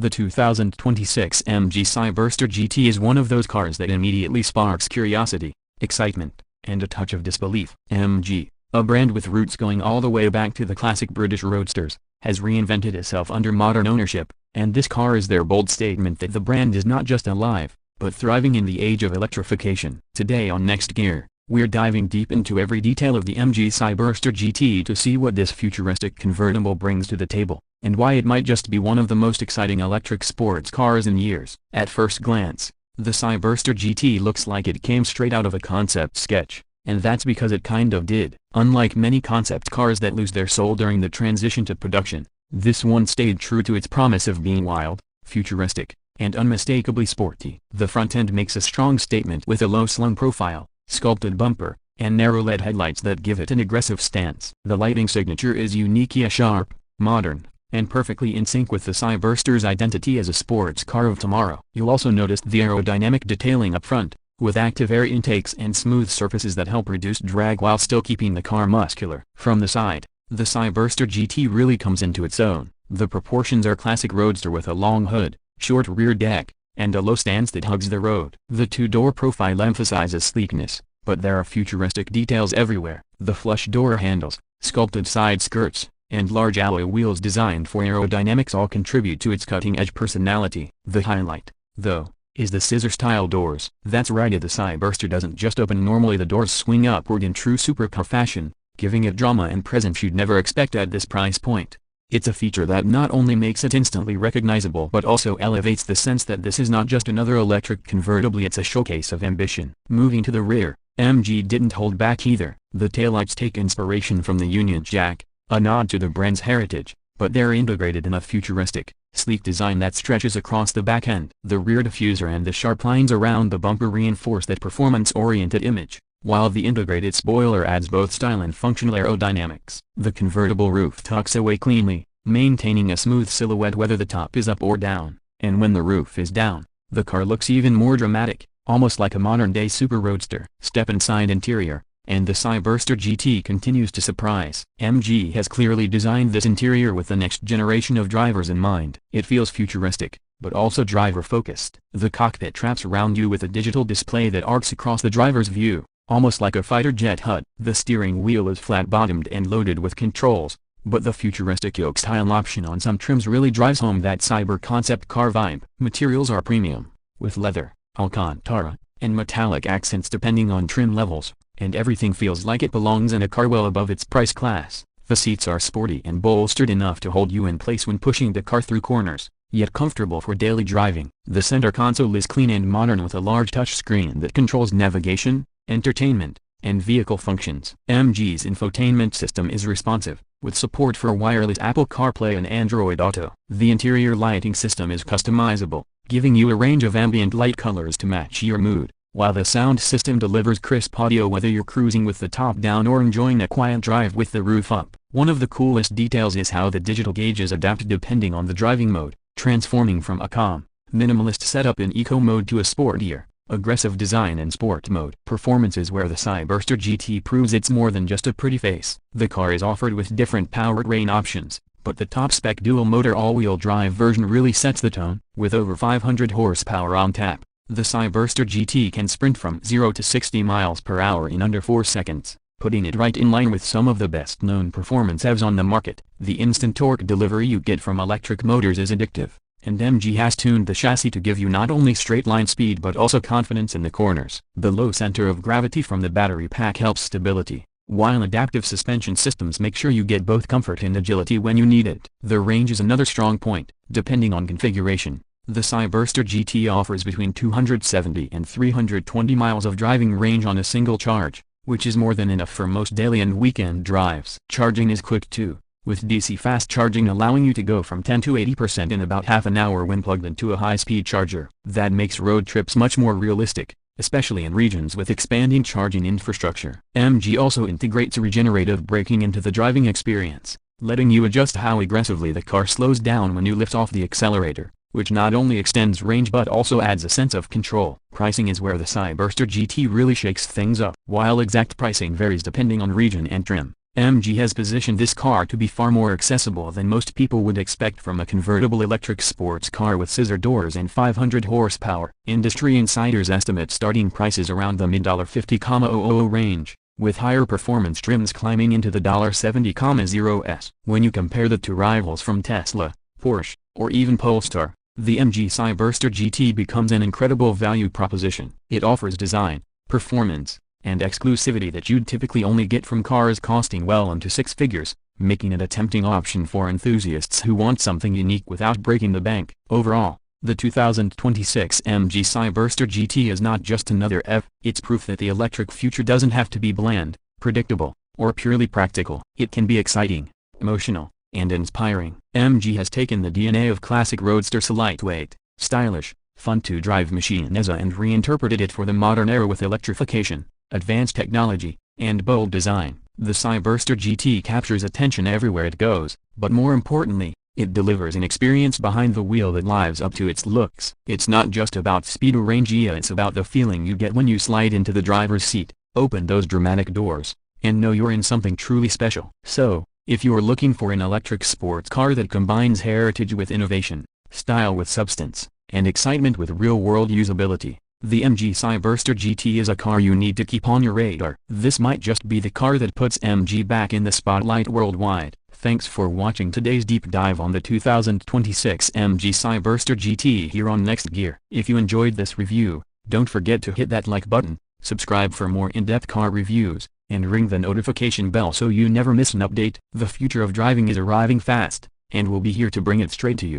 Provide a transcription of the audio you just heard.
The 2026 MG Cyberster GT is one of those cars that immediately sparks curiosity, excitement, and a touch of disbelief. MG, a brand with roots going all the way back to the classic British Roadsters, has reinvented itself under modern ownership, and this car is their bold statement that the brand is not just alive, but thriving in the age of electrification. Today on Next Gear, we're diving deep into every detail of the MG Cyberster GT to see what this futuristic convertible brings to the table, and why it might just be one of the most exciting electric sports cars in years. At first glance, the Cyberster GT looks like it came straight out of a concept sketch, and that's because it kind of did. Unlike many concept cars that lose their soul during the transition to production, this one stayed true to its promise of being wild, futuristic, and unmistakably sporty. The front end makes a strong statement with a low-slung profile, sculpted bumper, and narrow LED headlights that give it an aggressive stance. The lighting signature is unique yet sharp, modern, and perfectly in sync with the Cyberster's identity as a sports car of tomorrow. You'll also notice the aerodynamic detailing up front, with active air intakes and smooth surfaces that help reduce drag while still keeping the car muscular. From the side, the Cyberster GT really comes into its own. The proportions are classic roadster with a long hood, short rear deck, and a low stance that hugs the road. The two-door profile emphasizes sleekness, but there are futuristic details everywhere. The flush door handles, sculpted side skirts, and large alloy wheels designed for aerodynamics all contribute to its cutting-edge personality. The highlight, though, is the scissor-style doors. That's right, the Cyberster doesn't just open normally, the doors swing upward in true supercar fashion, giving it drama and presence you'd never expect at this price point. It's a feature that not only makes it instantly recognizable but also elevates the sense that this is not just another electric convertible, it's a showcase of ambition. Moving to the rear, MG didn't hold back either. The taillights take inspiration from the Union Jack, a nod to the brand's heritage, but they're integrated in a futuristic, sleek design that stretches across the back end. The rear diffuser and the sharp lines around the bumper reinforce that performance-oriented image, while the integrated spoiler adds both style and functional aerodynamics. The convertible roof tucks away cleanly, maintaining a smooth silhouette whether the top is up or down, and when the roof is down, the car looks even more dramatic, almost like a modern-day super roadster. Step inside interior, and the Cyberster GT continues to surprise. MG has clearly designed this interior with the next generation of drivers in mind. It feels futuristic, but also driver-focused. The cockpit wraps around you with a digital display that arcs across the driver's view, almost like a fighter jet HUD. The steering wheel is flat-bottomed and loaded with controls, but the futuristic yoke-style option on some trims really drives home that cyber concept car vibe. Materials are premium, with leather, Alcantara, and metallic accents depending on trim levels, and everything feels like it belongs in a car well above its price class. The seats are sporty and bolstered enough to hold you in place when pushing the car through corners, yet comfortable for daily driving. The center console is clean and modern with a large touchscreen that controls navigation, entertainment, and vehicle functions. MG's infotainment system is responsive, with support for wireless Apple CarPlay and Android Auto. The interior lighting system is customizable, giving you a range of ambient light colors to match your mood, while the sound system delivers crisp audio whether you're cruising with the top down or enjoying a quiet drive with the roof up. One of the coolest details is how the digital gauges adapt depending on the driving mode, transforming from a calm, minimalist setup in eco mode to a sportier, aggressive design in sport mode. Performance is where the Cyberster GT proves it's more than just a pretty face. The car is offered with different powertrain options, but the top-spec dual-motor all-wheel drive version really sets the tone. With over 500 horsepower on tap, the Cyberster GT can sprint from 0 to 60 miles per hour in under 4 seconds, putting it right in line with some of the best-known performance EVs on the market. The instant torque delivery you get from electric motors is addictive, and MG has tuned the chassis to give you not only straight-line speed but also confidence in the corners. The low center of gravity from the battery pack helps stability, while adaptive suspension systems make sure you get both comfort and agility when you need it. The range is another strong point. Depending on configuration, the Cyberster GT offers between 270 and 320 miles of driving range on a single charge, which is more than enough for most daily and weekend drives. Charging is quick too, with DC fast charging allowing you to go from 10 to 80% in about half an hour when plugged into a high-speed charger. That makes road trips much more realistic, especially in regions with expanding charging infrastructure. MG also integrates regenerative braking into the driving experience, letting you adjust how aggressively the car slows down when you lift off the accelerator, which not only extends range but also adds a sense of control. Pricing is where the Cyberster GT really shakes things up. While exact pricing varies depending on region and trim, MG has positioned this car to be far more accessible than most people would expect from a convertible electric sports car with scissor doors and 500 horsepower. Industry insiders estimate starting prices around the mid-$50,000 range, with higher performance trims climbing into the $70,000s. When you compare the two rivals from Tesla, Porsche, or even Polestar, the MG Cyberster GT becomes an incredible value proposition. It offers design, performance, and exclusivity that you'd typically only get from cars costing well into six figures, making it a tempting option for enthusiasts who want something unique without breaking the bank. Overall, the 2026 MG Cyberster GT is not just another it's proof that the electric future doesn't have to be bland, predictable, or purely practical. It can be exciting, emotional, and inspiring. MG has taken the DNA of classic roadsters, lightweight, stylish, fun-to-drive machines, and reinterpreted it for the modern era with electrification, advanced technology, and bold design. The Cyberster GT captures attention everywhere it goes, but more importantly, it delivers an experience behind the wheel that lives up to its looks. It's not just about speed or range, it's about the feeling you get when you slide into the driver's seat, open those dramatic doors, and know you're in something truly special. So, if you're looking for an electric sports car that combines heritage with innovation, style with substance, and excitement with real-world usability, the MG Cyberster GT is a car you need to keep on your radar. This might just be the car that puts MG back in the spotlight worldwide. Thanks for watching today's deep dive on the 2026 MG Cyberster GT here on Next Gear. If you enjoyed this review, don't forget to hit that like button, subscribe for more in-depth car reviews, and ring the notification bell so you never miss an update. The future of driving is arriving fast, and we'll be here to bring it straight to you.